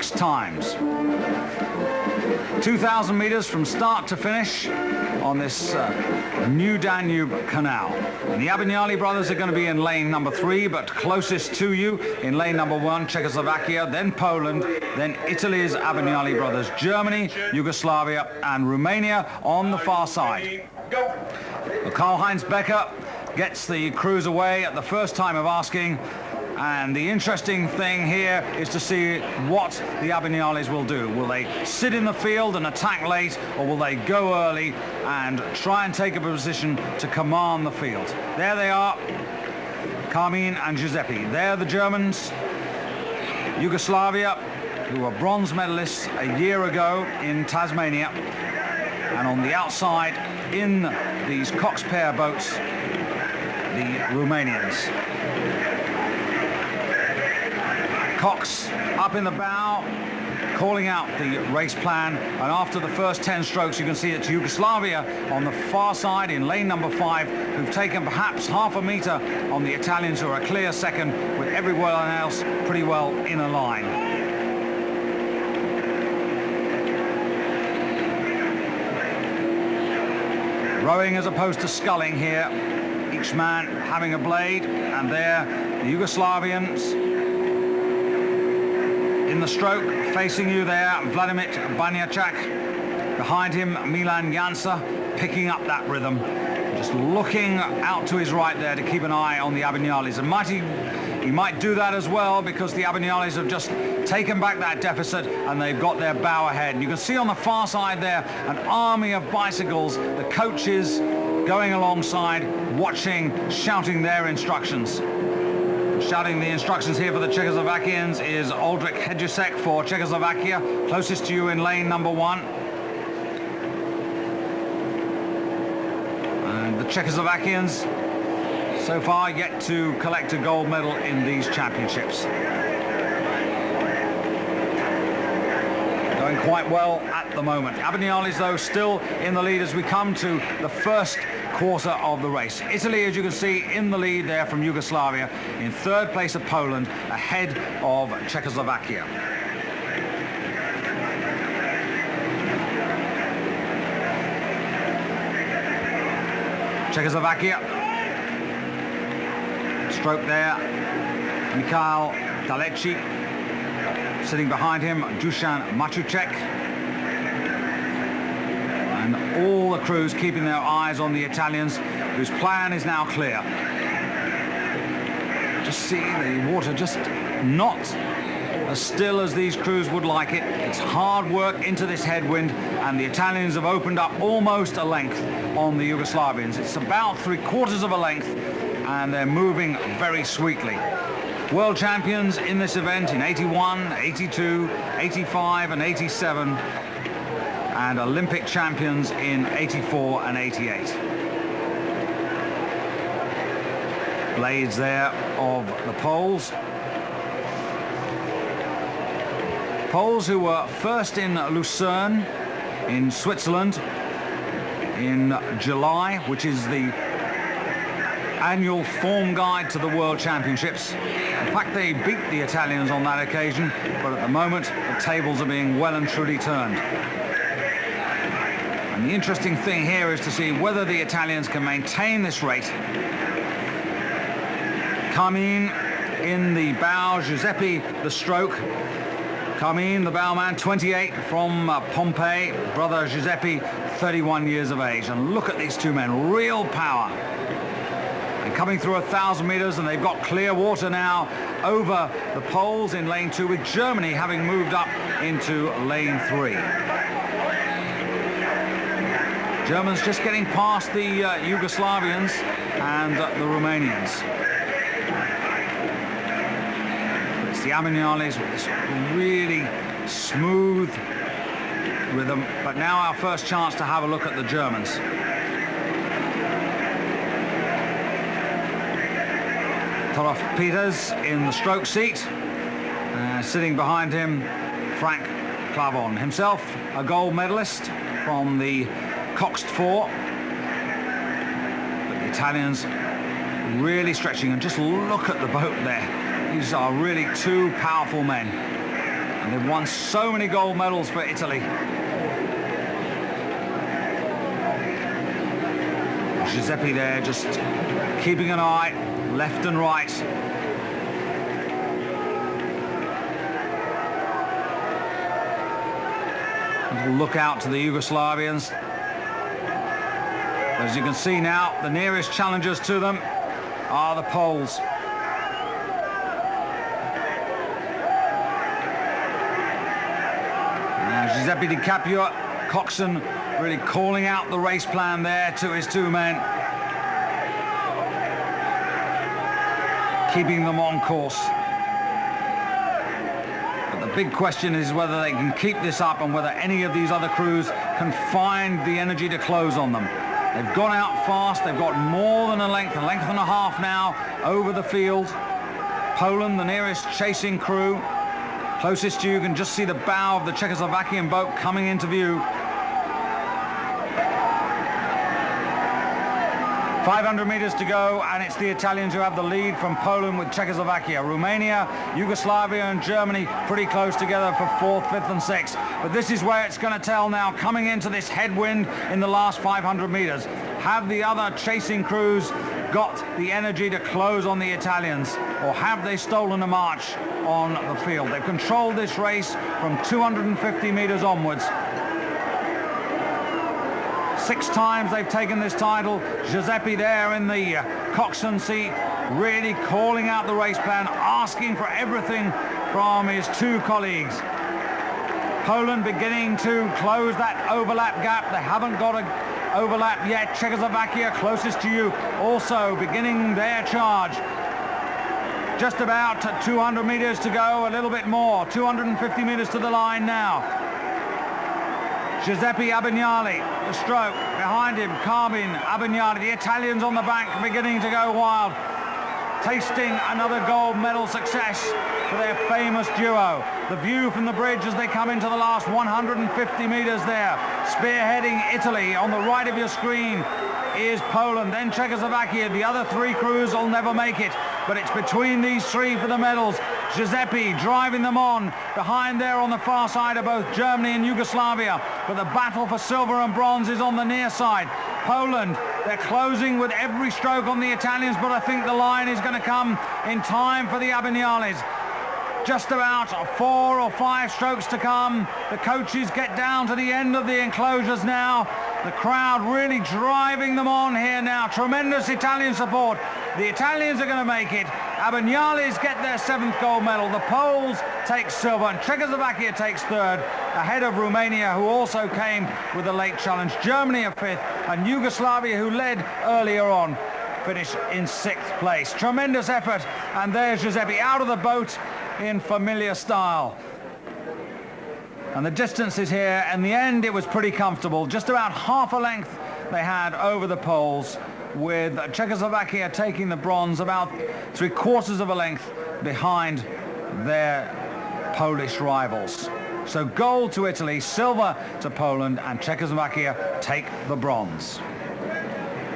6 times. 2,000 meters from start to finish on this new Danube Canal. And the Abignali brothers are going to be in lane number 3, but closest to you in lane number 1, Czechoslovakia, then Poland, then Italy's Abignali brothers, Germany, Yugoslavia and Romania on the far side. Well, Karl-Heinz Becker gets the crews away at the first time of asking. And the interesting thing here is to see what the Abignalis will do. Will they sit in the field and attack late, or will they go early and try and take a position to command the field? There they are, Carmine and Giuseppe. They're the Germans. Yugoslavia, who were bronze medalists a year ago in Tasmania. And on the outside, in these Cox pair boats, the Romanians. Cox up in the bow, calling out the race plan, and after the first 10 strokes you can see it's Yugoslavia on the far side in lane number 5 who've taken perhaps half a metre on the Italians, who are a clear second, with everyone else pretty well in a line. Rowing as opposed to sculling here, each man having a blade, and there the Yugoslavians in the stroke, facing you there, Vladimir Banjacek. Behind him, Milan Jansa, picking up that rhythm. Just looking out to his right there to keep an eye on the Abignalis. And he might do that as well, because the Abignalis have just taken back that deficit and they've got their bow ahead. And you can see on the far side there an army of bicycles, the coaches going alongside, watching, shouting their instructions. Shouting the instructions here for the Czechoslovakians is Oldrich Hedjusek for Czechoslovakia, closest to you in lane number 1. And the Czechoslovakians so far yet to collect a gold medal in these championships. Going quite well at the moment. Abignalis, though, still in the lead as we come to the first quarter of the race. Italy, as you can see, in the lead there from Yugoslavia. In third place of Poland, ahead of Czechoslovakia. Czechoslovakia. Stroke there. Mikhail Daleci. Sitting behind him, Dusan Matušek. And all the crews keeping their eyes on the Italians, whose plan is now clear. Just see the water just not as still as these crews would like it. It's hard work into this headwind, and the Italians have opened up almost a length on the Yugoslavians. It's about 3/4 of a length, and they're moving very sweetly. World champions in this event in 81, 82, 85 and 87, and Olympic champions in 84 and 88. Blades there of the Poles. Poles who were first in Lucerne in Switzerland in July, which is the annual form guide to the World Championships. In fact, they beat the Italians on that occasion, but at the moment the tables are being well and truly turned. And the interesting thing here is to see whether the Italians can maintain this rate. Carmine in the bow, Giuseppe the stroke. Carmine, the bowman, 28 from Pompeii, brother Giuseppe, 31 years of age. And look at these two men, real power. And coming through 1,000 meters, and they've got clear water now over the Poles in lane 2, with Germany having moved up into lane 3. Germans just getting past the Yugoslavians and the Romanians. It's the Abignalis with this really smooth rhythm. But now our first chance to have a look at the Germans. Tolof Peters in the stroke seat. Sitting behind him, Frank Clavon, himself a gold medalist from the Coxed 4. But the Italians really stretching, and just look at the boat there. These are really two powerful men. And they've won so many gold medals for Italy. Giuseppe there just keeping an eye left and right. A look out to the Yugoslavians. As you can see now, the nearest challengers to them are the Poles. Now Giuseppe Di Capua, coxswain, really calling out the race plan there to his two men, keeping them on course. But the big question is whether they can keep this up and whether any of these other crews can find the energy to close on them. They've gone out fast, they've got more than a length and a half now over the field. Poland, the nearest chasing crew. Closest to you can just see the bow of the Czechoslovakian boat coming into view. 500 meters to go, and it's the Italians who have the lead from Poland with Czechoslovakia. Romania, Yugoslavia and Germany pretty close together for 4th, 5th and 6th. But this is where it's going to tell now, coming into this headwind in the last 500 meters. Have the other chasing crews got the energy to close on the Italians, or have they stolen a march on the field? They've controlled this race from 250 meters onwards. 6 times they've taken this title. Giuseppe there in the coxswain seat, really calling out the race plan, asking for everything from his two colleagues. Poland beginning to close that overlap gap. They haven't got an overlap yet. Czechoslovakia, closest to you, also beginning their charge. Just about 200 meters to go, a little bit more. 250 meters to the line now. Giuseppe Abagnale, the stroke, behind him, Carbin, Abagnale, the Italians on the back beginning to go wild, tasting another gold medal success for their famous duo. The view from the bridge as they come into the last 150 meters there. Spearheading Italy on the right of your screen is Poland, then Czechoslovakia. The other 3 crews will never make it, but it's between these 3 for the medals. Giuseppe driving them on. Behind there on the far side are both Germany and Yugoslavia, but the battle for silver and bronze is on the near side. Poland, they're closing with every stroke on the Italians, but I think the line is going to come in time for the Abagnales. Just about 4 or 5 strokes to come. The coaches get down to the end of the enclosures now. The crowd really driving them on here now. Tremendous Italian support. The Italians are going to make it. Abagnales get their 7th gold medal. The Poles take silver, and Czechoslovakia takes 3rd, ahead of Romania, who also came with a late challenge. Germany are 5th, and Yugoslavia, who led earlier on, finish in 6th place. Tremendous effort, and there's Giuseppe out of the boat in familiar style. And the distance is here. In the end, it was pretty comfortable. Just about half a length they had over the Poles, with Czechoslovakia taking the bronze about 3/4 of a length behind their Polish rivals. So gold to Italy, silver to Poland, and Czechoslovakia take the bronze.